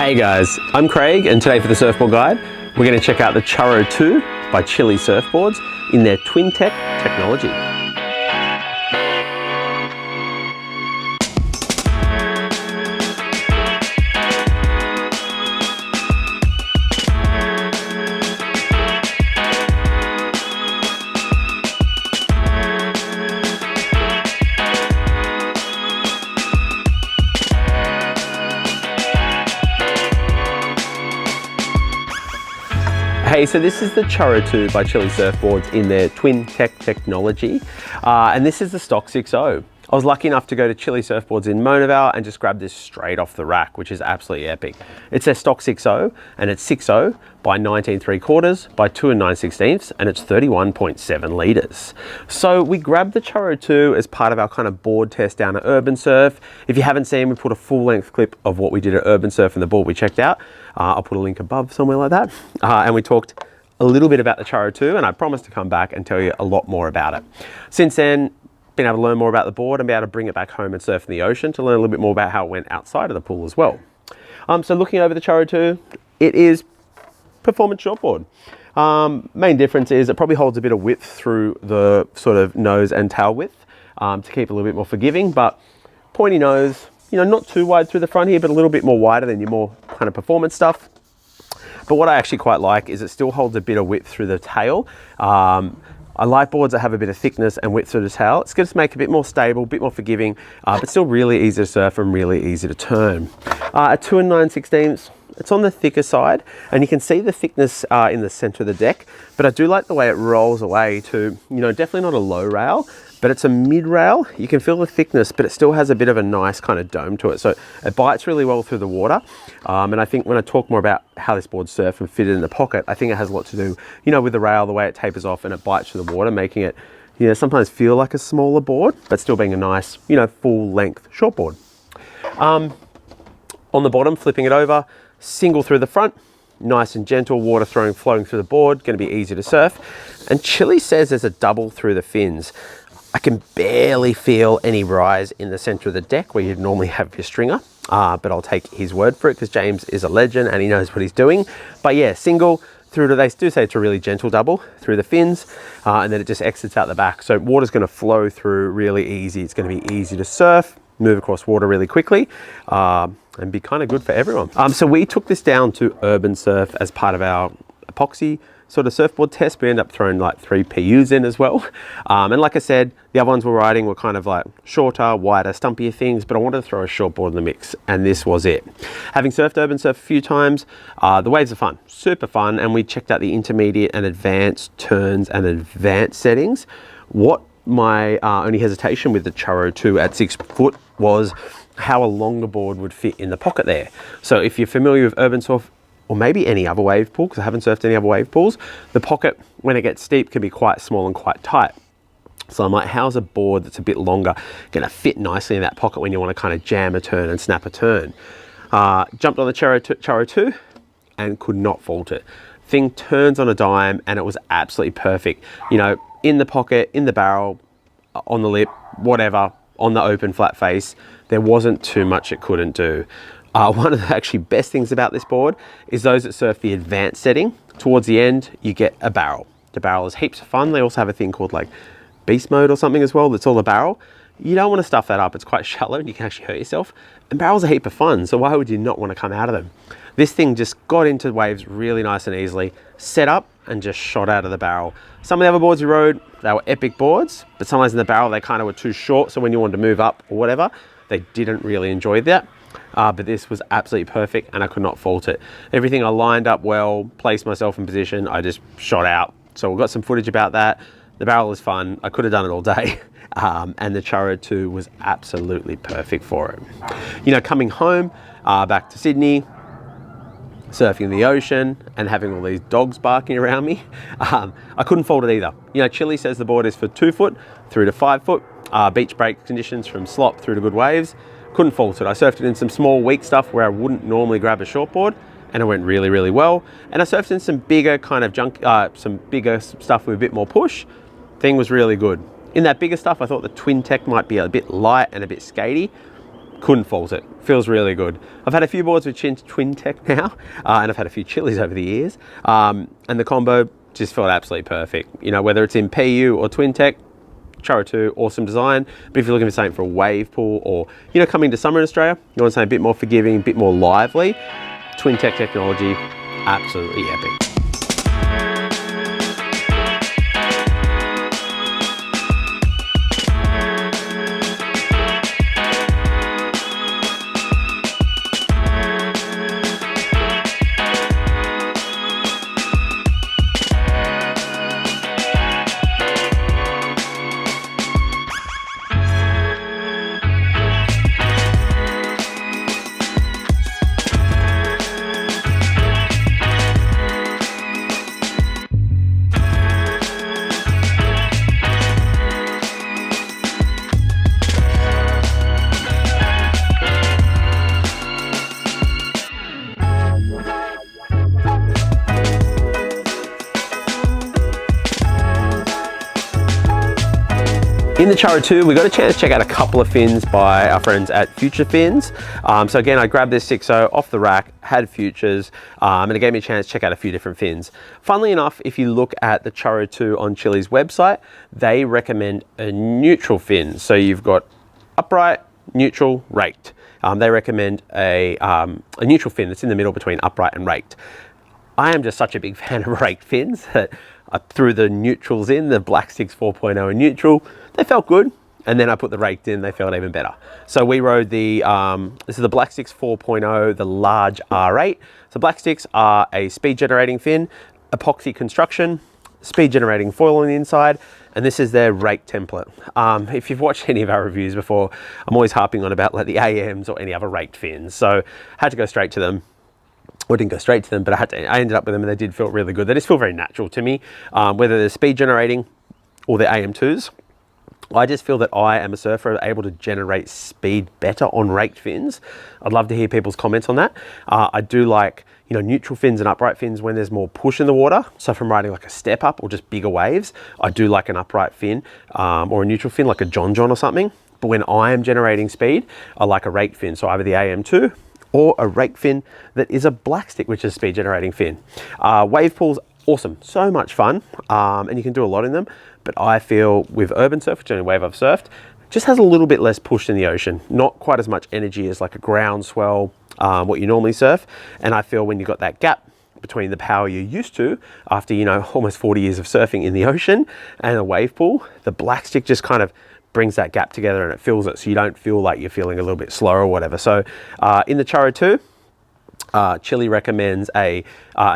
Hey guys, I'm Craig, and today for the Surfboard Guide, we're going to check out the Churro 2 by Chilli Surfboards in their Twin Tech technology. Hey, so this is the Churro 2 by Chilli Surfboards in their Twin Tech technology, and this is the stock 6.0. I was lucky enough to go to Chilli Surfboards in Monavale and just grab this straight off the rack, which is absolutely epic. It's their stock 6.0, and it's 6.0 by 19.75 by 2 9/16, and it's 31.7 litres. So we grabbed the Churro 2 as part of our kind of board test down at URBNSURF. If you haven't seen, we put a full length clip of what we did at URBNSURF and the board we checked out. I'll put a link above somewhere like that. And we talked a little bit about the Churro 2, and I promised to come back and tell you a lot more about it. Since then, been able to learn more about the board and be able to bring it back home and surf in the ocean to learn a little bit more about how it went outside of the pool as well. So looking over the Churro 2, it is performance shortboard. Main difference is it probably holds a bit of width through the sort of nose and tail width to keep it a little bit more forgiving, but pointy nose, you know, not too wide through the front here, but a little bit more wider than your more kind of performance stuff. But what I actually quite like is it still holds a bit of width through the tail. I like boards that have a bit of thickness and width through the tail. It's going to make it a bit more stable, a bit more forgiving, but still really easy to surf and really easy to turn. At 2 9/16, it's on the thicker side, and you can see the thickness in the center of the deck, but I do like the way it rolls away to, you know, definitely not a low rail, but it's a mid rail. You can feel the thickness, but it still has a bit of a nice kind of dome to it. So it bites really well through the water. And I think when I talk more about how this board surf and fit it in the pocket, I think it has a lot to do, you know, with the rail, the way it tapers off and it bites through the water, making it, you know, sometimes feel like a smaller board, but still being a nice, you know, full length short board. On the bottom, flipping it over, single through the front, nice and gentle, water flowing through the board, going to be easy to surf. And Chilli says there's a double through the fins. I can barely feel any rise in the center of the deck where you'd normally have your stringer, but I'll take his word for it because James is a legend and he knows what he's doing. But yeah, single through to, they do say it's a really gentle double through the fins, and then it just exits out the back. So water's going to flow through really easy. It's going to be easy to surf, move across water really quickly, and be kind of good for everyone. So we took this down to URBNSURF as part of our epoxy sort of surfboard test. We ended up throwing like 3 PUs in as well. And like I said, the other ones we're riding were kind of like shorter, wider, stumpier things, but I wanted to throw a shortboard in the mix, and this was it. Having surfed URBNSURF a few times, the waves are fun, super fun, and we checked out the intermediate and advanced turns and advanced settings. What my only hesitation with the Churro 2 at 6 foot was how a longer board would fit in the pocket there. So if you're familiar with URBNSURF, or maybe any other wave pool, because I haven't surfed any other wave pools, the pocket, when it gets steep, can be quite small and quite tight. So I'm like, how's a board that's a bit longer going to fit nicely in that pocket when you want to kind of jam a turn and snap a turn? Jumped on the Churro 2 and could not fault it. Thing turns on a dime and it was absolutely perfect. You know, in the pocket, in the barrel, on the lip, whatever, on the open flat face, there wasn't too much it couldn't do. One of the actually best things about this board is those that surf the advanced setting. Towards the end, you get a barrel. The barrel is heaps of fun. They also have a thing called like beast mode or something as well that's all a barrel. You don't want to stuff that up. It's quite shallow and you can actually hurt yourself. And barrels are a heap of fun, so why would you not want to come out of them? This thing just got into waves really nice and easily, set up and just shot out of the barrel. Some of the other boards we rode, they were epic boards, but sometimes in the barrel they kind of were too short, so when you wanted to move up or whatever, they didn't really enjoy that. But this was absolutely perfect and I could not fault it. Everything I lined up well, placed myself in position, I just shot out. So we've got some footage about that. The barrel is fun. I could have done it all day. And the Churro 2 was absolutely perfect for it. You know, coming home, back to Sydney, surfing in the ocean and having all these dogs barking around me, I couldn't fault it either. You know, Chilli says the board is for 2 foot through to 5 foot, beach break conditions from slop through to good waves. Couldn't fault it. I surfed it in some small weak stuff where I wouldn't normally grab a shortboard, and it went really, really well. And I surfed in some bigger kind of some bigger stuff with a bit more push. Thing was really good. In that bigger stuff, I thought the Twin Tech might be a bit light and a bit skatey. couldn't fault it. Feels really good. I've had a few boards with twin tech now, and I've had a few Chillis over the years, and the combo just felt absolutely perfect. You know, whether it's in PU or twin tech, Churro 2, awesome design. But if you're looking for something for a wave pool, or, you know, coming to summer in Australia, you want something a bit more forgiving, a bit more lively, twin tech technology, absolutely epic. In the Churro 2, we got a chance to check out a couple of fins by our friends at Future Fins. So again, I grabbed this 6.0 off the rack, had Futures, and it gave me a chance to check out a few different fins. Funnily enough, if you look at the Churro 2 on Chilli's website, they recommend a neutral fin. So you've got upright, neutral, raked. They recommend a neutral fin that's in the middle between upright and raked. I am just such a big fan of raked fins that I threw the neutrals in, the Black Sticks 4.0 in neutral. They felt good, and then I put the raked in, they felt even better. So we rode the, this is the Black Sticks 4.0, the large R8. So Black Sticks are a speed generating fin, epoxy construction, speed generating foil on the inside, and this is their rake template. If you've watched any of our reviews before, I'm always harping on about like the AMs or any other raked fins. So I had to go straight to them. Well, I didn't go straight to them, but I ended up with them, and they did feel really good. They just feel very natural to me, whether they're speed generating or they're AM2s. I just feel that I am a surfer able to generate speed better on raked fins. I'd love to hear people's comments on that. I do like, you know, neutral fins and upright fins when there's more push in the water. So if I'm riding like a step up or just bigger waves, I do like an upright fin or a neutral fin like a John or something. But when I am generating speed, I like a raked fin. So either the AM2 or a rake fin that is a Black Stick, which is a speed generating fin. Wave pools, awesome, so much fun, and you can do a lot in them. But I feel with URBNSURF, which is the only wave I've surfed, just has a little bit less push in the ocean. Not quite as much energy as like a ground swell, what you normally surf. And I feel when you've got that gap between the power you're used to after, you know, almost 40 years of surfing in the ocean and a wave pool, the Black Stick just kind of brings that gap together and it fills it, so you don't feel like you're feeling a little bit slower or whatever. So in the Churro 2, Chilli recommends a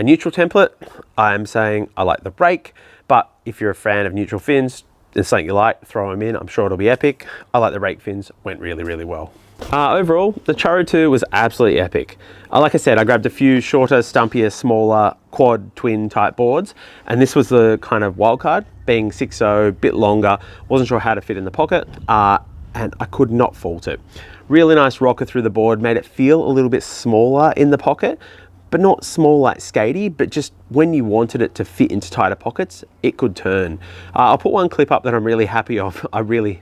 neutral template. I'm saying I like the rake, but if you're a fan of neutral fins, it's something you like, throw them in. I'm sure it'll be epic. I like the rake fins, went really, really well. Overall, the Churro 2 was absolutely epic. Like I said, I grabbed a few shorter, stumpier, smaller quad twin type boards, and this was the kind of wild card, being 6.0, bit longer, wasn't sure how to fit in the pocket, and I could not fault it. Really nice rocker through the board, made it feel a little bit smaller in the pocket, but not small like skatey, but just when you wanted it to fit into tighter pockets, it could turn. I'll put one clip up that I'm really happy of. I really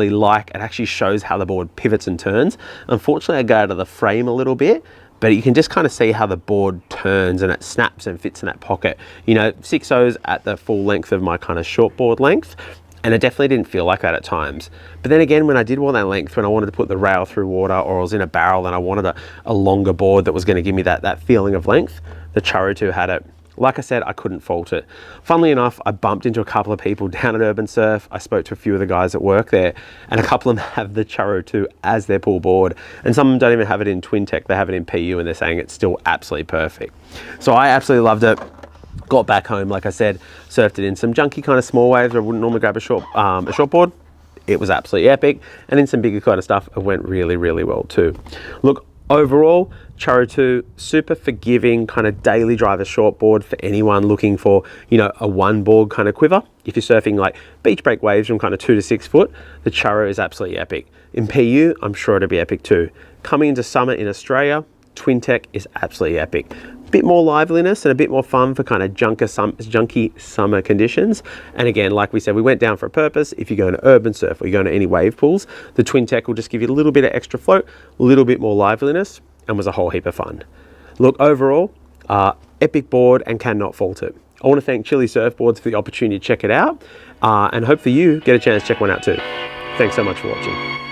like. It actually shows how the board pivots and turns. Unfortunately, I got out of the frame a little bit, but you can just kind of see how the board turns and it snaps and fits in that pocket. You know, 6.0's at the full length of my kind of short board length, and it definitely didn't feel like that at times. But then again, when I did want that length, when I wanted to put the rail through water, or I was in a barrel and I wanted a longer board that was going to give me that feeling of length, the Churro 2 had it. Like I said, I couldn't fault it. Funnily enough, I bumped into a couple of people down at URBNSURF. I spoke to a few of the guys that work there, and a couple of them have the Churro 2 as their pool board. And some of them don't even have it in twin tech, they have it in PU, and they're saying it's still absolutely perfect. So I absolutely loved it. Got back home, like I said, surfed it in some junky kind of small waves where I wouldn't normally grab a short board. It was absolutely epic. And in some bigger kind of stuff, it went really, really well too. Look, overall, Churro 2, super forgiving kind of daily driver shortboard for anyone looking for, you know, a one board kind of quiver. If you're surfing like beach break waves from kind of 2 to 6 foot, the Churro is absolutely epic. In PU, I'm sure it'll be epic too. Coming into summer in Australia, twin tech is absolutely epic. bit more liveliness and a bit more fun for kind of junky summer conditions. And again, like we said, we went down for a purpose. If you're going to urban surf or you're going to any wave pools, the Twin Tech will just give you a little bit of extra float, a little bit more liveliness, and was a whole heap of fun. Look, overall, epic board and cannot fault it. I want to thank Chilli Surfboards for the opportunity to check it out, and hopefully you get a chance to check one out too. Thanks so much for watching.